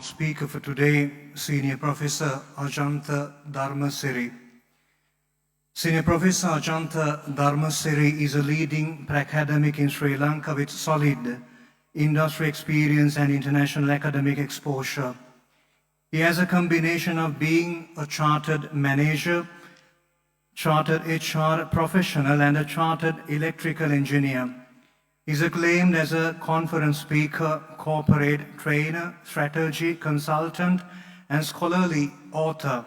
Speaker for today, Senior Professor Ajantha Dharmasiri. Senior Professor Ajantha Dharmasiri is a leading academic in Sri Lanka with solid industry experience and international academic exposure. He has a combination of being a chartered manager, chartered HR professional, and a chartered electrical engineer. He's acclaimed as a conference speaker, corporate trainer, strategy consultant, and scholarly author.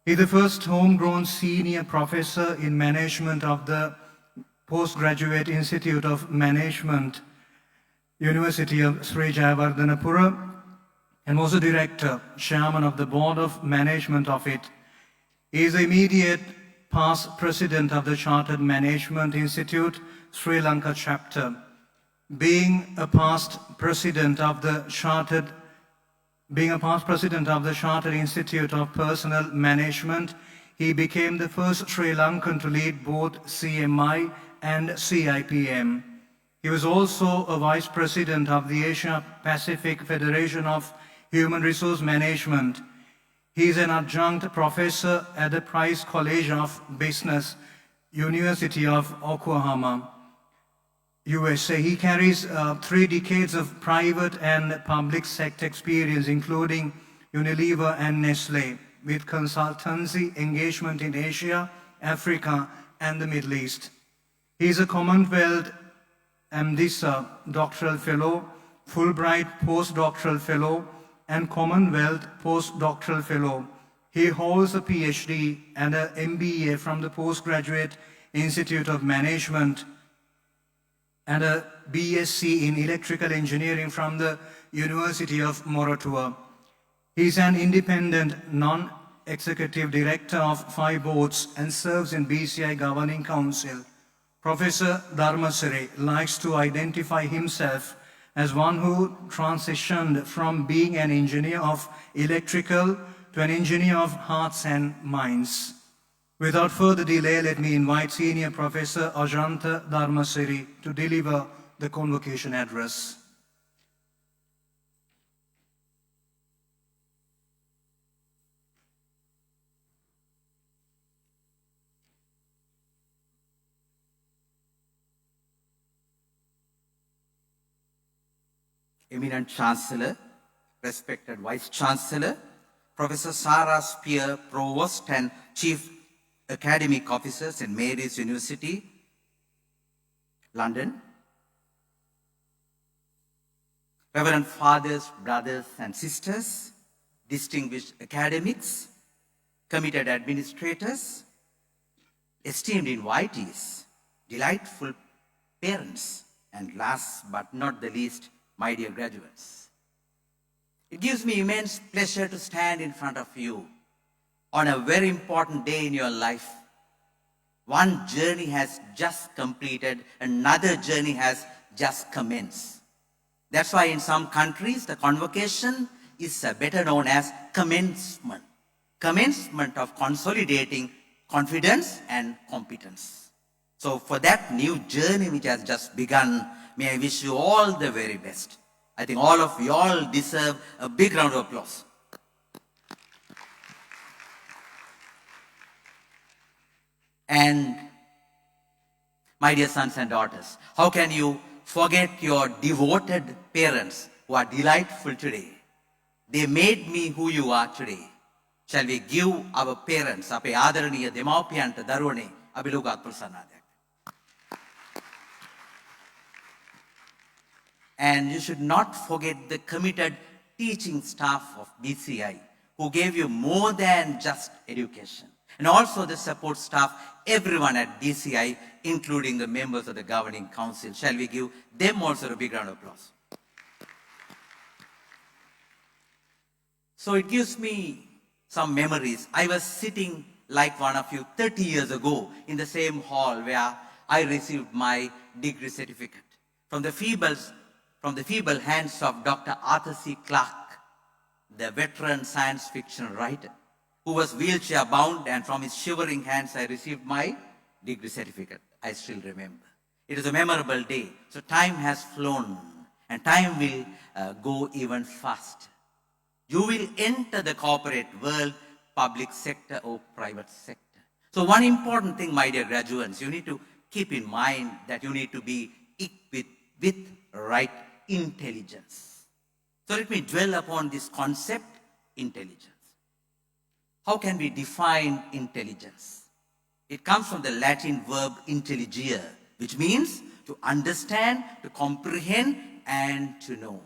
He's the first homegrown senior professor in management of the Postgraduate Institute of Management, University of Sri Jayawardhanapura, and was a director, chairman of the board of management of it. He is the immediate past president of the Chartered Management Institute, Sri Lanka chapter. Being a past president of the Chartered Institute of Personnel Management, he became the first Sri Lankan to lead both CMI and CIPM. He was also a vice president of the Asia Pacific Federation of Human Resource Management. He is an adjunct professor at the Price College of Business, University of Oklahoma, USA. He carries 3 decades of private and public sector experience, including Unilever and Nestle, with consultancy engagement in Asia, Africa, and the Middle East. He is a Commonwealth MDiSA Doctoral Fellow, Fulbright Postdoctoral Fellow, and Commonwealth Postdoctoral Fellow. He holds a PhD and an MBA from the Postgraduate Institute of Management and a BSc in Electrical Engineering from the University of Moratuwa. He is an independent, non-executive director of 5 boards and serves in BCI Governing Council. Professor Dharmasiri likes to identify himself as one who transitioned from being an engineer of electrical to an engineer of hearts and minds. Without further delay, let me invite Senior Professor Ajantha Dharmasiri to deliver the convocation address. Eminent Chancellor, respected Vice Chancellor, Professor Sarah Spear, Provost and Chief Academic Officers in Mary's University, London, Reverend Fathers, Brothers and Sisters, distinguished academics, committed administrators, esteemed invitees, delightful parents, and last but not the least, my dear graduates. It gives me immense pleasure to stand in front of you on a very important day in your life. One journey has just completed, another journey has just commenced. That's why in some countries, the convocation is better known as commencement. Commencement of consolidating confidence and competence. So for that new journey which has just begun, may I wish you all the very best. I think all of you all deserve a big round of applause. And my dear sons and daughters, how can you forget your devoted parents who are delightful today? They made me who you are today. Shall we give our parents, ape ආදරණීය දෙමාපියන්ට දරුවනේ අපි ලෝකාත් ප්‍රසන්නතාවයක්. And you should not forget the committed teaching staff of BCI who gave you more than just education. And also the support staff, everyone at BCI, including the members of the Governing Council. Shall we give them also a big round of applause? So it gives me some memories. I was sitting like one of you 30 years ago in the same hall where I received my degree certificate from the feeble hands of Dr. Arthur C. Clarke, the veteran science fiction writer, who was wheelchair bound, and from his shivering hands I received my degree certificate. I still remember. It is a memorable day. So time has flown and time will go even faster. You will enter the corporate world, public sector or private sector. So one important thing, my dear graduates, you need to keep in mind that you need to be equipped with right intelligence. So let me dwell upon this concept, intelligence. How can we define intelligence? It comes from the Latin verb intelligere, which means to understand, to comprehend, and to know.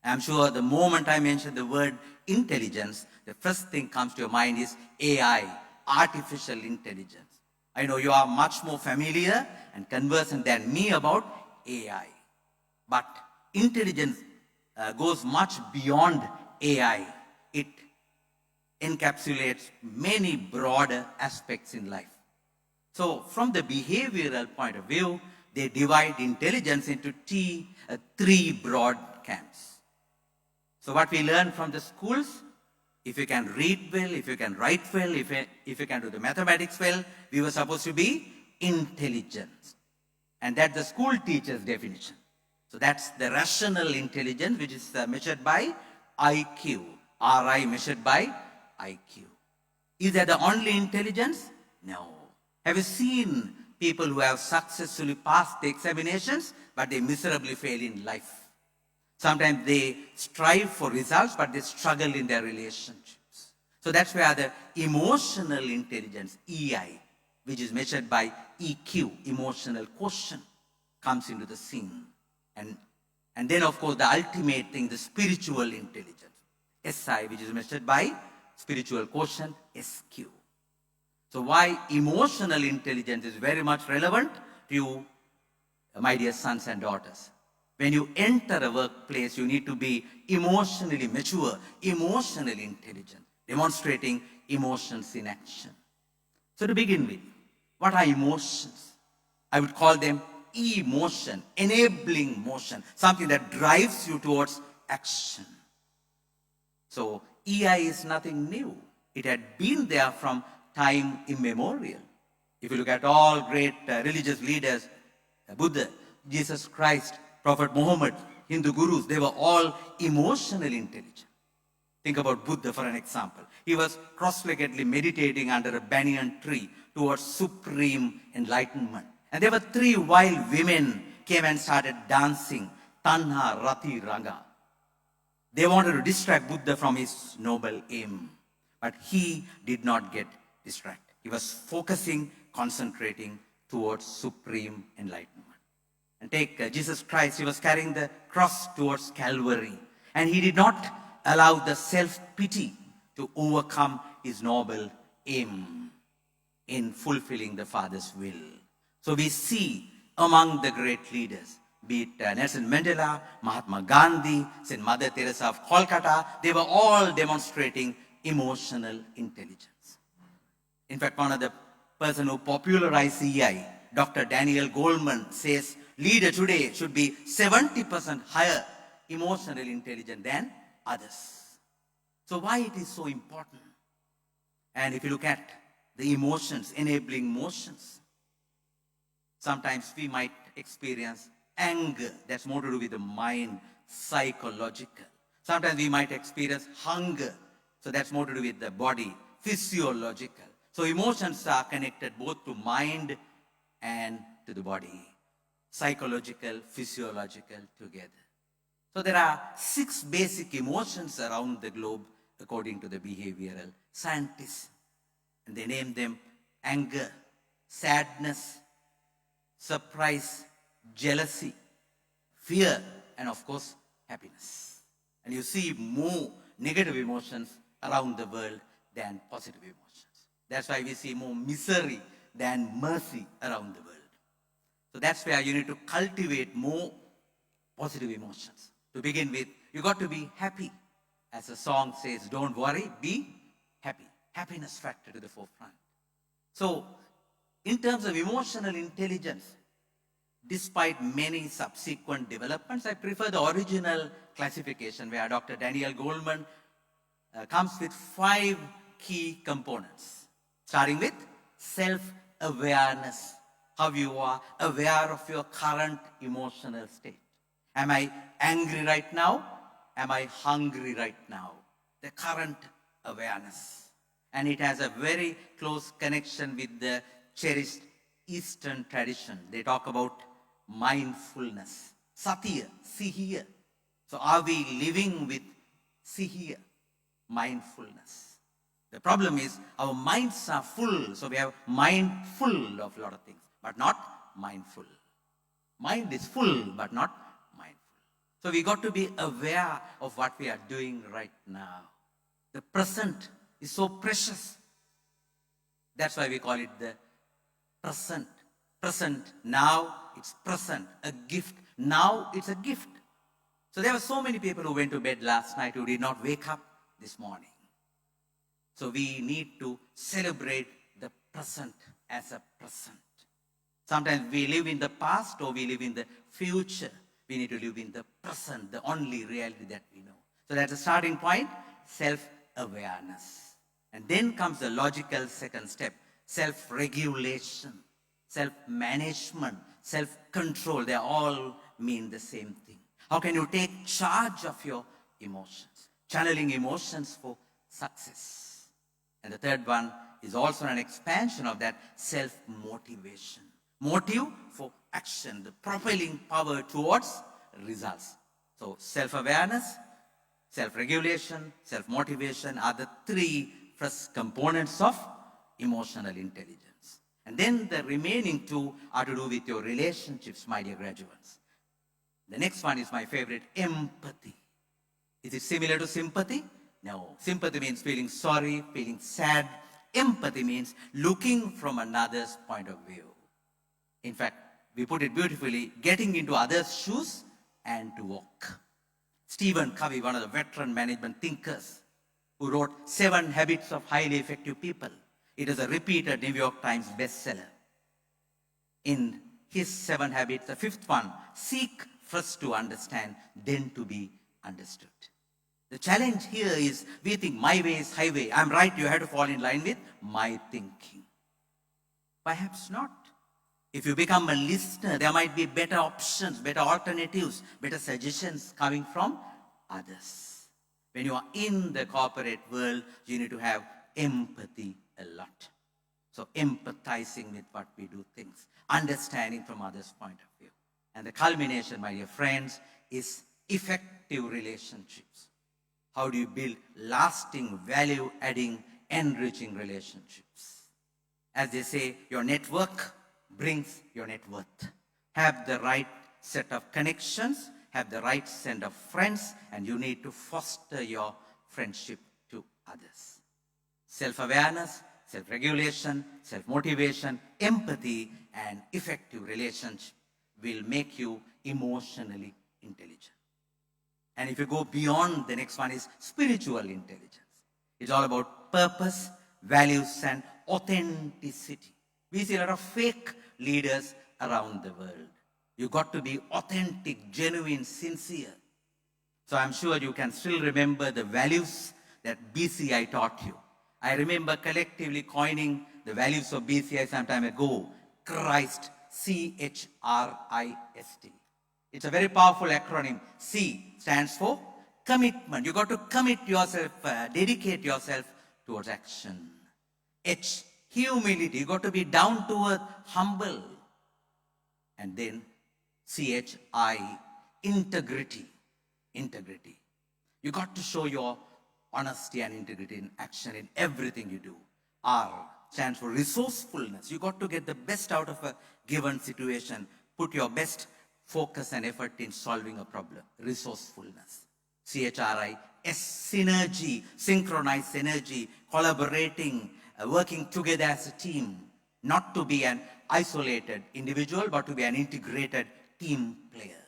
I'm sure the moment I mention the word intelligence, the first thing comes to your mind is AI, artificial intelligence. I know you are much more familiar and conversant than me about AI. But intelligence goes much beyond AI. It encapsulates many broader aspects in life. So from the behavioral point of view, they divide intelligence into three broad camps. So what we learn from the schools, if you can read well, if you can write well, if you can do the mathematics well, we were supposed to be intelligent. And that's the school teacher's definition. So that's the rational intelligence, which is measured by IQ. RI measured by IQ. Is that the only intelligence? No. Have you seen people who have successfully passed the examinations, but they miserably fail in life? Sometimes they strive for results, but they struggle in their relationships. So that's where the emotional intelligence, EI, which is measured by EQ, emotional quotient, comes into the scene. And then, of course, the ultimate thing, the spiritual intelligence, SI, which is measured by spiritual quotient, SQ. So why emotional intelligence is very much relevant to you, my dear sons and daughters. When you enter a workplace, you need to be emotionally mature, emotionally intelligent, demonstrating emotions in action. So to begin with, what are emotions? I would call them emotion, enabling motion, something that drives you towards action. So EI is nothing new. It had been there from time immemorial. If you look at all great religious leaders, Buddha, Jesus Christ, Prophet Muhammad, Hindu gurus, they were all emotionally intelligent. Think about Buddha for an example. He was cross-leggedly meditating under a banyan tree towards supreme enlightenment. And there were three wild women came and started dancing, Tanha, Rati, Ranga. They wanted to distract Buddha from his noble aim. But he did not get distracted. He was focusing, concentrating towards supreme enlightenment. And take Jesus Christ, he was carrying the cross towards Calvary. And he did not allow the self-pity to overcome his noble aim in fulfilling the Father's will. So we see among the great leaders, be it Nelson Mandela, Mahatma Gandhi, St. Mother Teresa of Kolkata, they were all demonstrating emotional intelligence. In fact, one of the person who popularized EI, Dr. Daniel Goleman, says leader today should be 70% higher emotionally intelligent than others. So why it is so important? And if you look at the emotions, enabling motions, sometimes we might experience anger. That's more to do with the mind, psychological. Sometimes we might experience hunger. So that's more to do with the body, physiological. So emotions are connected both to mind and to the body. Psychological, physiological together. So there are 6 basic emotions around the globe according to the behavioral scientists. And they name them anger, sadness, surprise, jealousy, fear, and of course, happiness. And you see more negative emotions around the world than positive emotions. That's why we see more misery than mercy around the world. So that's where you need to cultivate more positive emotions. To begin with, you got to be happy. As the song says, don't worry, be happy. Happiness factor to the forefront. So, in terms of emotional intelligence, despite many subsequent developments, I prefer the original classification where Dr. Daniel Goleman comes with 5 key components, starting with self-awareness, how you are aware of your current emotional state. Am I angry right now? Am I hungry right now? the current awareness. And it has a very close connection with the cherished Eastern tradition. They talk about mindfulness. Satya, see here. So are we living with see here, mindfulness? The problem is our minds are full. So we have mind full of a lot of things, but not mindful. Mind is full, but not mindful. So we got to be aware of what we are doing right now. The present is so precious. That's why we call it the present. Present, now it's present, a gift. Now it's a gift. So there were so many people who went to bed last night who did not wake up this morning. So we need to celebrate the present as a present. Sometimes we live in the past or we live in the future. We need to live in the present, the only reality that we know. So that's the starting point, self-awareness. And then comes the logical second step, self-regulation, self-management, self-control. They all mean the same thing. How can you take charge of your emotions? Channeling emotions for success. And the third one is also an expansion of that, self-motivation. Motive for action, the propelling power towards results. So self-awareness, self-regulation, self-motivation are the three first components of emotional intelligence. And then the remaining two are to do with your relationships, my dear graduates. The next one is my favorite, empathy. Is it similar to sympathy? No. Sympathy means feeling sorry, feeling sad. Empathy means looking from another's point of view. In fact, we put it beautifully, getting into others' shoes and to walk. Stephen Covey, one of the veteran management thinkers, who wrote 7 Habits of Highly Effective People. It is a repeated New York Times bestseller. In his 7 habits, the 5th one, seek first to understand, then to be understood. The challenge here is we think my way is highway. I'm right, you have to fall in line with my thinking. Perhaps not. If you become a listener, there might be better options, better alternatives, better suggestions coming from others. When you are in the corporate world, you need to have empathy a lot. So empathizing with what we do things, understanding from others' point of view. And the culmination, my dear friends, is effective relationships. How do you build lasting, value-adding, enriching relationships? As they say, your network brings your net worth. Have the right set of connections, have the right set of friends, and you need to foster your friendship to others. Self-awareness, self-regulation, self-motivation, empathy, and effective relationship will make you emotionally intelligent. And if you go beyond, the next one is spiritual intelligence. It's all about purpose, values, and authenticity. We see a lot of fake leaders around the world. You got to be authentic, genuine, sincere. So I'm sure you can still remember the values that BCI taught you. I remember collectively coining the values of BCI some time ago. Christ, CHRIST. It's a very powerful acronym. C stands for commitment. You got to commit yourself, dedicate yourself towards action. H, humility. You got to be down to earth, humble. And then CHI, integrity. Integrity. You got to show your honesty and integrity in action in everything you do. R stands for resourcefulness. You got to get the best out of a given situation. Put your best focus and effort in solving a problem. Resourcefulness. CHRI, S, synergy, synchronized energy, collaborating, working together as a team. Not to be an isolated individual, but to be an integrated team player.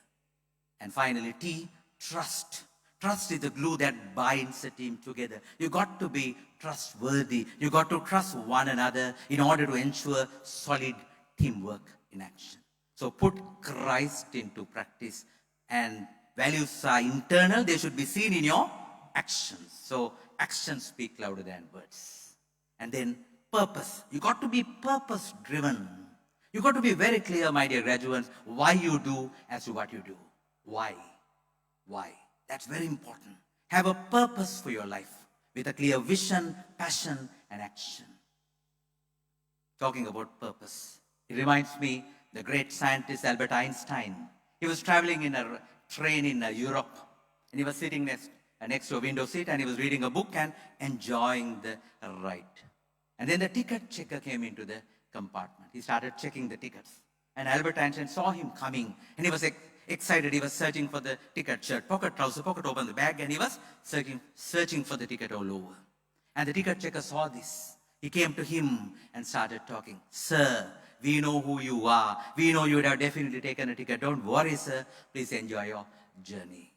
And finally, T, trust. Trust is the glue that binds a team together. You got to be trustworthy. You got to trust one another in order to ensure solid teamwork in action. So put Christ into practice, and values are internal. They should be seen in your actions. So actions speak louder than words. And then purpose. You got to be purpose driven. You got to be very clear, my dear graduates, why you do as to what you do. Why? Why? That's very important. Have a purpose for your life. with a clear vision, passion, and action. Talking about purpose, it reminds me the great scientist Albert Einstein. He was traveling in a train in Europe, and he was sitting next to a window seat, and he was reading a book and enjoying the ride. And then the ticket checker came into the compartment. He started checking the tickets. And Albert Einstein saw him coming, and he was excited. He was searching for the ticket, shirt pocket, trouser pocket, opened the bag, and he was searching for the ticket all over. And the ticket checker saw this. He came to him and started talking. Sir, we know who you are. We know you would have definitely taken a ticket. Don't worry, sir. Please enjoy your journey.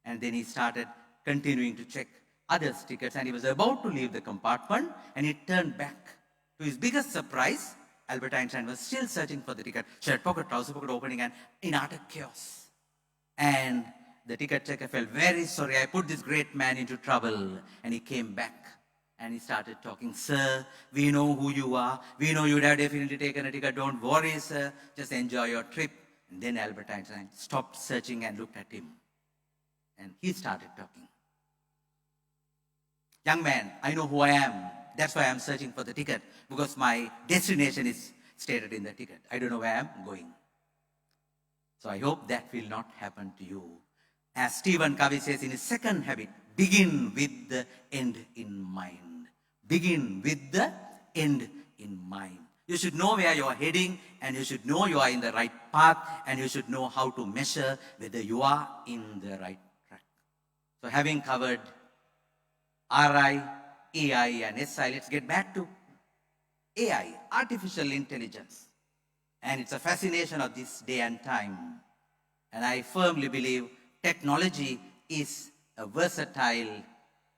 And then he started continuing to check others' tickets, and he was about to leave the compartment, and he turned back. To his biggest surprise, Albert Einstein was still searching for the ticket, shirt pocket, trouser pocket opening, and in utter chaos. And the ticket checker felt very sorry. I put this great man into trouble. And he came back and he started talking. Sir, we know who you are. We know you would have definitely taken a ticket. Don't worry, sir. Just enjoy your trip. And then Albert Einstein stopped searching and looked at him. And he started talking. Young man, I know who I am. That's why I'm searching for the ticket, because my destination is stated in the ticket. I don't know where I'm going. So I hope that will not happen to you. As Stephen Covey says in his second habit, begin with the end in mind. Begin with the end in mind. You should know where you are heading, and you should know you are in the right path, and you should know how to measure whether you are in the right track. So having covered RI, AI, and SI, let's get back to AI, artificial intelligence. And it's a fascination of this day and time. And I firmly believe technology is a versatile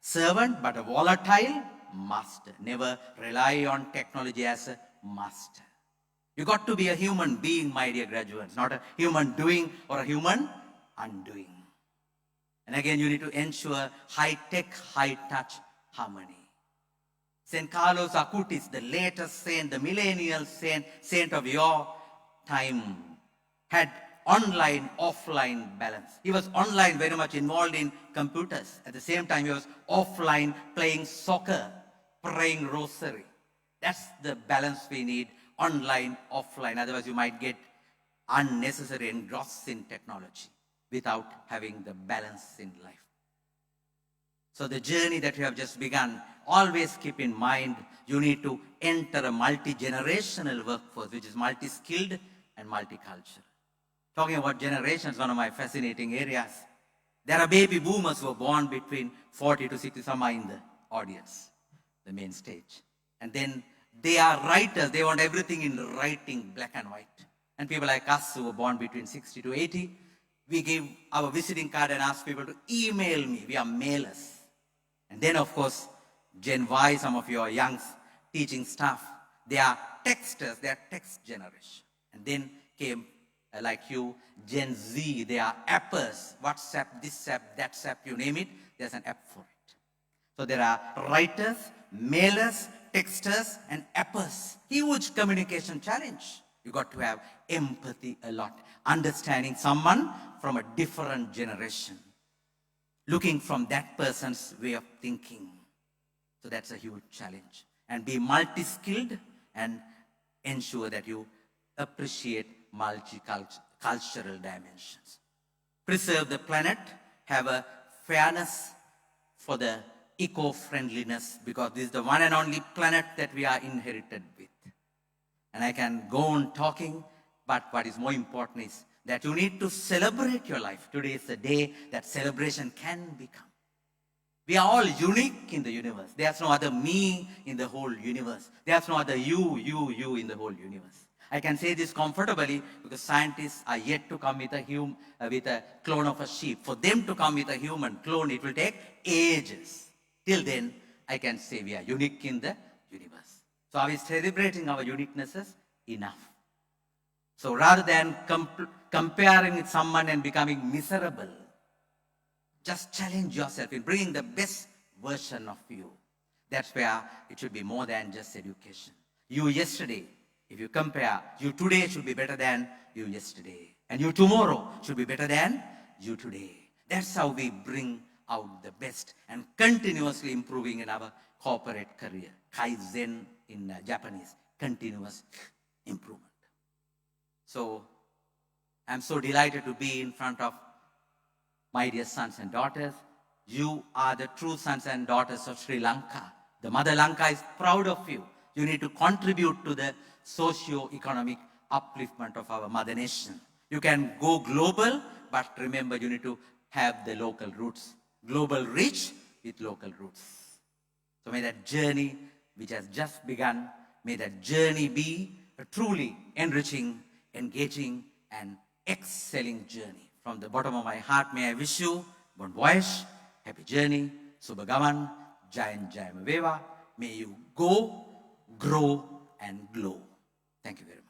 servant, but a volatile master. Never rely on technology as a master. You got to be a human being, my dear graduates, not a human doing or a human undoing. And again, you need to ensure high-tech, high-touch harmony. St. Carlos Acutis, the latest saint, the millennial saint of your time, had online, offline balance. He was online, very much involved in computers. At the same time, he was offline, playing soccer, praying rosary. That's the balance we need, online, offline. Otherwise, you might get unnecessary engrossed in technology without having the balance in life. So the journey that you have just begun, always keep in mind, you need to enter a multi-generational workforce, which is multi-skilled and multicultural. Talking about generations, one of my fascinating areas. There are baby boomers who were born between 40 to 60, some are in the audience, the main stage. And then they are writers, they want everything in writing, black and white. And people like us who were born between 60 to 80, we give our visiting card and ask people to email me. We are mailers. And then, of course, Gen Y, some of your young teaching staff, they are texters, they are text generation. And then came, like you, Gen Z, they are appers. WhatsApp, this app, that app, you name it, there's an app for it. So there are writers, mailers, texters, and appers. Huge communication challenge. You got to have empathy a lot. Understanding someone from a different generation. Looking from that person's way of thinking. So that's a huge challenge. And be multi-skilled and ensure that you appreciate multicultural dimensions. Preserve the planet, have a fairness for the eco-friendliness, because this is the one and only planet that we are inherited with. And I can go on talking, but what is more important is that you need to celebrate your life. Today is the day that celebration can become. We are all unique in the universe. There's no other me in the whole universe. There's no other you in the whole universe. I can say this comfortably because scientists are yet to come with a clone of a sheep. For them to come with a human clone, it will take ages. Till then, I can say we are unique in the universe. So are we celebrating our uniquenesses? Enough. So rather than comparing with someone and becoming miserable, just challenge yourself in bringing the best version of you. That's where it should be more than just education. You yesterday, if you compare, you today should be better than you yesterday. And you tomorrow should be better than you today. That's how we bring out the best and continuously improving in our corporate career. Kaizen in Japanese, continuous improvement. So I'm so delighted to be in front of my dear sons and daughters. You are the true sons and daughters of Sri Lanka. The Mother Lanka is proud of you. You need to contribute to the socio-economic upliftment of our mother nation. You can go global, but remember you need to have the local roots. Global reach with local roots. So may that journey which has just begun, may that journey be a truly enriching, engaging, and excelling journey. From the bottom of my heart, may I wish you bon voyage, happy journey, Subhagaman, Jayan Jayamaveva. May you go, grow, and glow. Thank you very much.